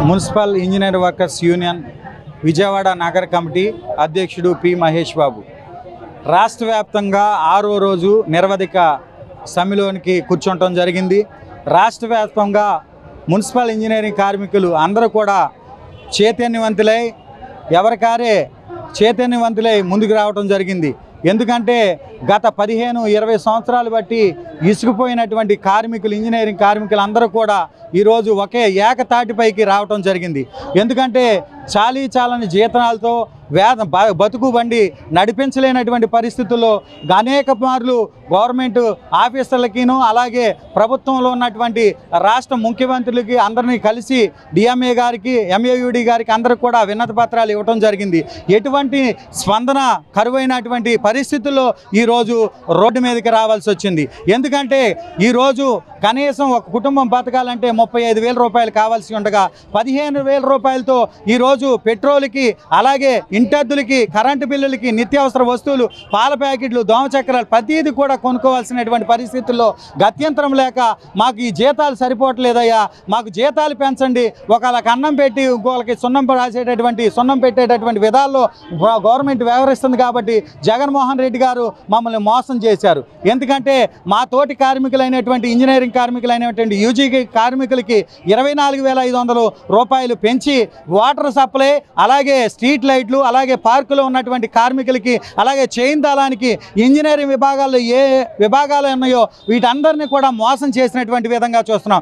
Municipal engineer workers union Vijayawada నగర committee అధ్యక్షుడు P Mahesh Babu రాష్ట్ర వ్యాప్తంగా 6వ రోజు నిరవధిక సమ్మెలోనికి కూర్చోవడం జరిగింది. రాష్ట్ర వ్యాప్తంగా మున్సిపల్ ఇంజనీరింగ్ కార్మికులు అందరూ కూడా చైతన్యవంతులై ఎవరికారే చైతన్యవంతులై ముందుకు రావడం జరిగింది. ఎందుకంటే గత 15-20 సంవత్సరాలు బట్టి ఇసుకుపోయినటువంటి కార్మికులు ఇంజనీరింగ్ కార్మికులు అందరూ కూడా ఈరోజు ఒకే ఏకతాటిపైకి రావటం జరిగింది. ఎందుకంటే చాలని జీతాలతో బతుకు బండి నడిపించలేనటువంటి పరిస్థితుల్లో అనేక మార్లు గవర్నమెంట్ ఆఫీసర్లకిను అలాగే ప్రభుత్వంలో ఉన్నటువంటి రాష్ట్ర ముఖ్యమంత్రులకి అందరినీ కలిసి డిఎంఏ గారికి ఎంఏయుడి గారికి అందరికి కూడా వినతి పత్రాలు ఇవ్వటం జరిగింది. ఎటువంటి స్పందన కరువైనటువంటి పరిస్థితుల్లో ఈరోజు రోడ్డు మీదకి రావాల్సి వచ్చింది. ఎందుకంటే ఈరోజు కనీసం ఒక కుటుంబం బతకాలంటే 35,000 రూపాయలు కావాల్సి ఉండగా 15,000 రూపాయలతో ఈరోజు పెట్రోల్కి అలాగే ఇంటద్దులకి కరెంటు బిల్లులకి నిత్యావసర వస్తువులు పాల ప్యాకెట్లు దోమ చక్రాలు ప్రతిదీ కూడా కొనుక్కోవాల్సినటువంటి పరిస్థితుల్లో గత్యంతరం లేక మాకు ఈ జీతాలు సరిపోవట్లేదయ్యా, మాకు జీతాలు పెంచండి, ఒకళ్ళకి అన్నం పెట్టి ఇంకోళ్ళకి సున్నం పెట్టేటటువంటి విధాల్లో గవర్నమెంట్ వ్యవహరిస్తుంది. కాబట్టి జగన్మోహన్ రెడ్డి గారు మమ్మల్ని మోసం చేశారు. ఎందుకంటే మా తోటి కార్మికులైనటువంటి ఇంజనీరింగ్ కార్మికులైనటువంటి యూజీ కార్మికులకి 24,500 రూపాయలు పెంచి వాటర్ సప్లై అలాగే స్ట్రీట్ లైట్లు అలాగే పార్కులో ఉన్నటువంటి కార్మికులకి అలాగే చైన్ దళానికి ఇంజనీరింగ్ విభాగాల్లో ఏ విభాగాలు ఉన్నాయో వీటందరినీ కూడా మోసం చేసినటువంటి విధంగా చూస్తున్నాం.